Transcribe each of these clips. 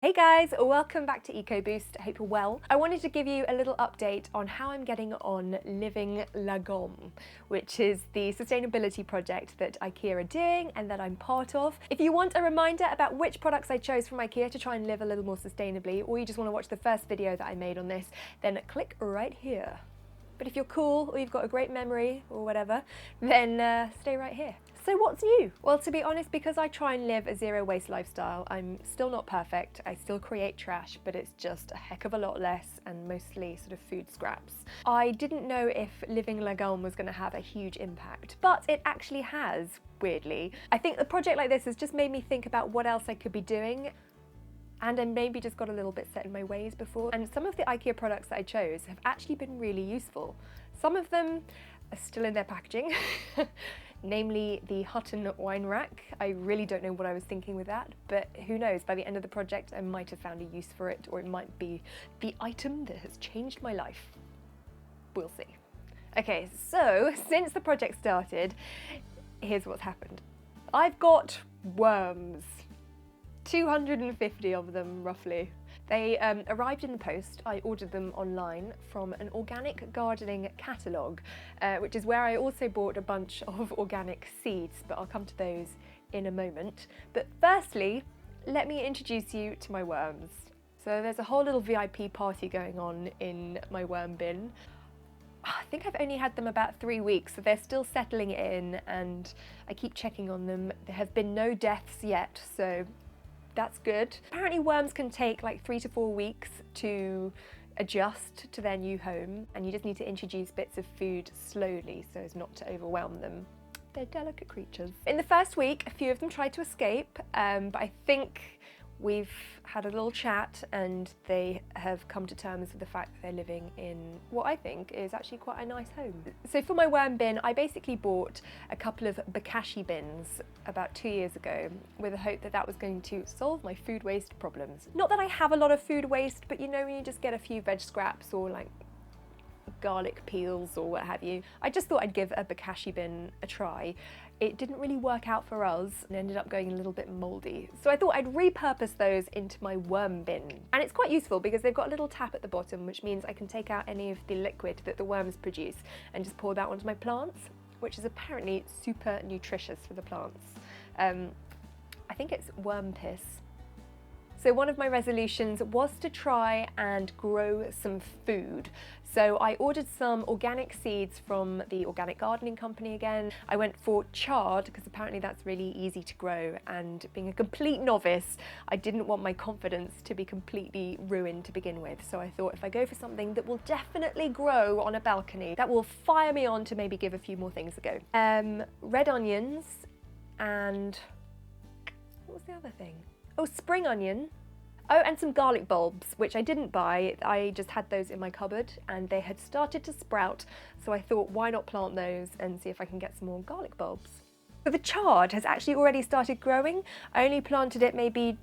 Hey guys, welcome back to EcoBoost. I hope you're well. I wanted to give you a little update on how I'm getting on living Lagom, which is the sustainability project that Ikea are doing and that I'm part of. If you want a reminder about which products I chose from Ikea to try and live a little more sustainably, or you just want to watch the first video that I made on this, then click right here. But if you're cool or you've got a great memory or whatever, then stay right here. So what's new? Well, to be honest, because I try and live a zero waste lifestyle, I'm still not perfect. I still create trash, but it's just a heck of a lot less and mostly sort of food scraps. I didn't know if living Lagom was going to have a huge impact, but it actually has, weirdly. I think a project like this has just made me think about what else I could be doing. And I maybe just got a little bit set in my ways before. And some of the Ikea products that I chose have actually been really useful. Some of them are still in their packaging, namely the Hutton wine rack. I really don't know what I was thinking with that, but who knows, by the end of the project I might have found a use for it, or it might be the item that has changed my life. We'll see. Okay, so since the project started, here's what's happened. I've got worms. 250 of them, roughly. They arrived in the post. I ordered them online from an Organic Gardening Catalogue, which is where I also bought a bunch of organic seeds, but I'll come to those in a moment. But firstly, let me introduce you to my worms. So there's a whole little VIP party going on in my worm bin. I think I've only had them about 3 weeks, so they're still settling in and I keep checking on them. There have been no deaths yet, so that's good. Apparently worms can take like 3 to 4 weeks to adjust to their new home, and you just need to introduce bits of food slowly so as not to overwhelm them. They're delicate creatures. In the first week, a few of them tried to escape, but I think we've had a little chat and they have come to terms with the fact that they're living in what I think is actually quite a nice home. So for my worm bin, I basically bought a couple of bokashi bins about 2 years ago with the hope that that was going to solve my food waste problems. Not that I have a lot of food waste, but you know, when you just get a few veg scraps or like garlic peels or what have you. I just thought I'd give a bokashi bin a try. It didn't really work out for us and ended up going a little bit mouldy. So I thought I'd repurpose those into my worm bin. And it's quite useful because they've got a little tap at the bottom, which means I can take out any of the liquid that the worms produce and just pour that onto my plants, which is apparently super nutritious for the plants. I think it's worm piss. So one of my resolutions was to try and grow some food. So I ordered some organic seeds from the Organic Gardening Company again. I went for chard because apparently that's really easy to grow, and being a complete novice, I didn't want my confidence to be completely ruined to begin with. So I thought if I go for something that will definitely grow on a balcony, that will fire me on to maybe give a few more things a go. Red onions and what was the other thing? Oh, spring onion. Oh, and some garlic bulbs, which I didn't buy. I just had those in my cupboard and they had started to sprout. So I thought, why not plant those and see if I can get some more garlic bulbs. So the chard has actually already started growing. I only planted it maybe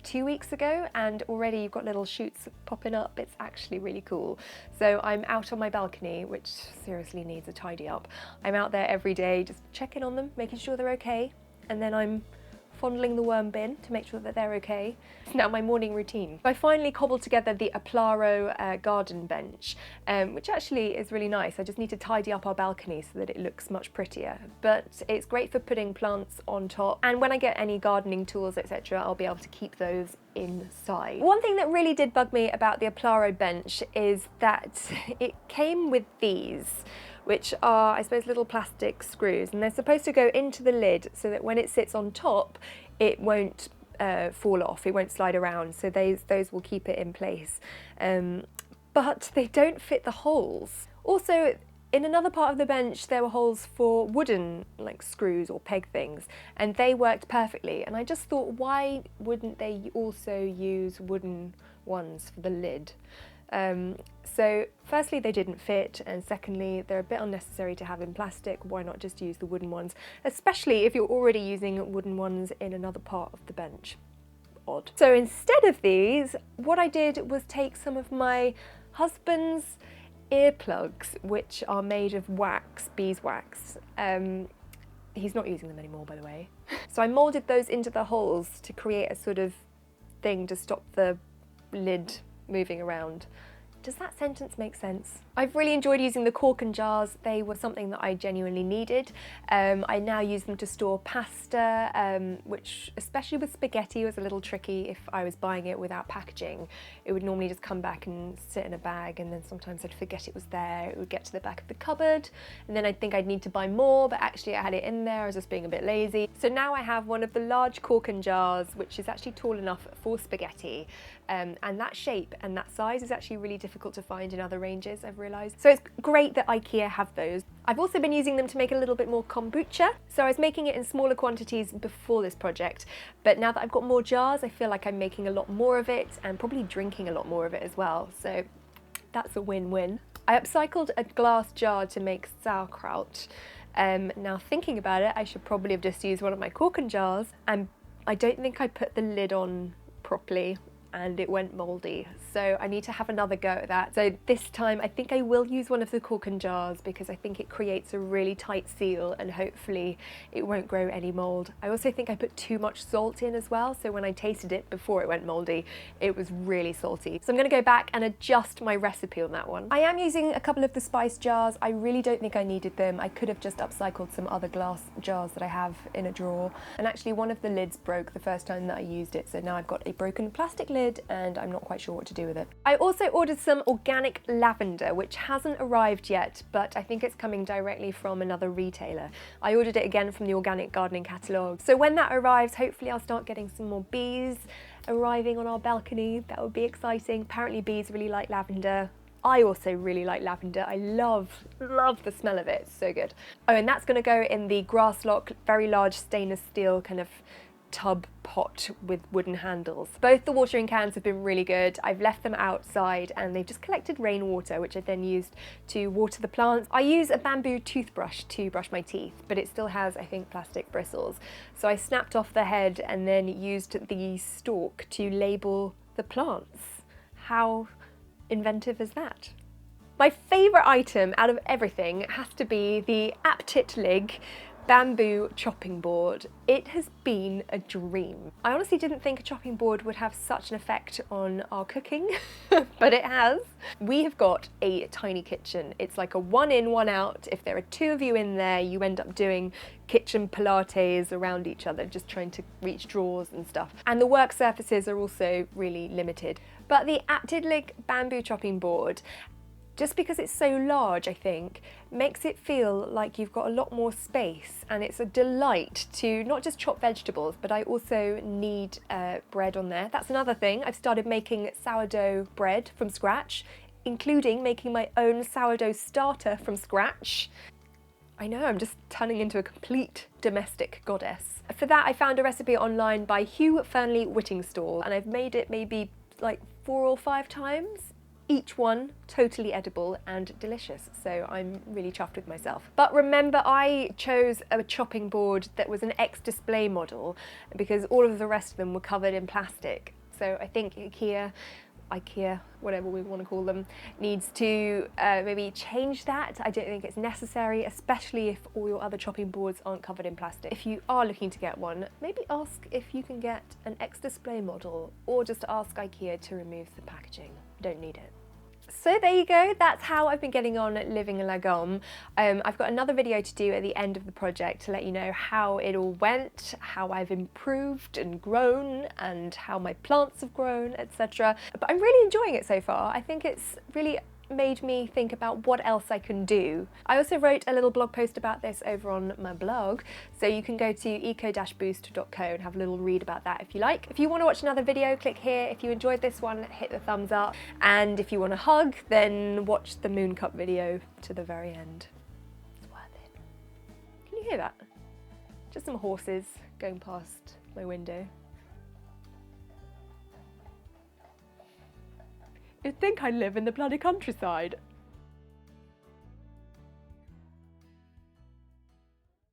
2 weeks ago and already you've got little shoots popping up. It's actually really cool. So I'm out on my balcony, which seriously needs a tidy up. I'm out there every day just checking on them, making sure they're okay. And then I'm fondling the worm bin to make sure that they're okay. It's now my morning routine. I finally cobbled together the Applaro garden bench, which actually is really nice. I just need to tidy up our balcony so that it looks much prettier. But it's great for putting plants on top, and when I get any gardening tools, etc., I'll be able to keep those inside. One thing that really did bug me about the Applaro bench is that it came with these, which are, I suppose, little plastic screws, and they're supposed to go into the lid so that when it sits on top, it won't fall off, it won't slide around, so those will keep it in place. But they don't fit the holes. Also, in another part of the bench, there were holes for wooden like screws or peg things, and they worked perfectly. And I just thought, why wouldn't they also use wooden ones for the lid? So firstly, they didn't fit, and secondly, they're a bit unnecessary to have in plastic. Why not just use the wooden ones, especially if you're already using wooden ones in another part of the bench? Odd. So instead of these, what I did was take some of my husband's earplugs, which are made of wax, beeswax. He's not using them anymore, by the way. So I moulded those into the holes to create a sort of thing to stop the lid moving around. Does that sentence make sense? I've really enjoyed using the corken jars. They were something that I genuinely needed. I now use them to store pasta, which especially with spaghetti was a little tricky if I was buying it without packaging. It would normally just come back and sit in a bag, and then sometimes I'd forget it was there. It would get to the back of the cupboard, and then I'd think I'd need to buy more, but actually I had it in there. I was just being a bit lazy. So now I have one of the large corken jars, which is actually tall enough for spaghetti. And that shape and that size is actually really difficult to find in other ranges, I've realised. So it's great that Ikea have those. I've also been using them to make a little bit more kombucha. So I was making it in smaller quantities before this project, but now that I've got more jars, I feel like I'm making a lot more of it and probably drinking a lot more of it as well. So that's a win-win. I upcycled a glass jar to make sauerkraut. Now thinking about it, I should probably have just used one of my corken jars, and I don't think I put the lid on properly and it went mouldy. So I need to have another go at that. So this time I think I will use one of the corken jars because I think it creates a really tight seal and hopefully it won't grow any mould. I also think I put too much salt in as well, so when I tasted it before it went mouldy, it was really salty. So I'm gonna go back and adjust my recipe on that one. I am using a couple of the spice jars. I really don't think I needed them. I could have just upcycled some other glass jars that I have in a drawer. And actually one of the lids broke the first time that I used it, so now I've got a broken plastic lid and I'm not quite sure what to do with it. I also ordered some organic lavender, which hasn't arrived yet, but I think it's coming directly from another retailer. I ordered it again from the Organic Gardening Catalogue. So when that arrives, hopefully I'll start getting some more bees arriving on our balcony. That would be exciting. Apparently bees really like lavender. I also really like lavender. I love the smell of it. It's so good. Oh, and that's going to go in the grass lock, very large stainless steel kind of tub pot with wooden handles. Both the watering cans have been really good. I've left them outside and they've just collected rainwater, which I've then used to water the plants. I use a bamboo toothbrush to brush my teeth, but it still has, I think, plastic bristles. So I snapped off the head and then used the stalk to label the plants. How inventive is that? My favourite item out of everything has to be the Aptitlig bamboo chopping board. It has been a dream. I honestly didn't think a chopping board would have such an effect on our cooking, but it has. We have got a tiny kitchen. It's like a one in, one out. If there are two of you in there, you end up doing kitchen pilates around each other, just trying to reach drawers and stuff. And the work surfaces are also really limited. But the Aptitlig bamboo chopping board, just because it's so large, I think, makes it feel like you've got a lot more space, and it's a delight to not just chop vegetables, but I also need bread on there. That's another thing. I've started making sourdough bread from scratch, including making my own sourdough starter from scratch. I know, I'm just turning into a complete domestic goddess. For that, I found a recipe online by Hugh Fernley Whittingstall, and I've made it maybe like 4 or 5 times. Each one totally edible and delicious, so I'm really chuffed with myself. But remember, I chose a chopping board that was an ex-display model because all of the rest of them were covered in plastic. So I think Ikea, whatever we want to call them, needs to maybe change that. I don't think it's necessary, especially if all your other chopping boards aren't covered in plastic. If you are looking to get one, maybe ask if you can get an ex-display model, or just ask Ikea to remove the packaging. Don't need it. So there you go, that's how I've been getting on living in Lagom. I've got another video to do at the end of the project to let you know how it all went, how I've improved and grown, and how my plants have grown, etc. But I'm really enjoying it so far. I think it's really made me think about what else I can do. I also wrote a little blog post about this over on my blog, so you can go to eco-boost.co and have a little read about that if you like. If you want to watch another video, click here. If you enjoyed this one, hit the thumbs up, and if you want a hug, then watch the moon cup video to the very end. It's worth it. Can you hear that? Just some horses going past my window. You'd think I live in the bloody countryside.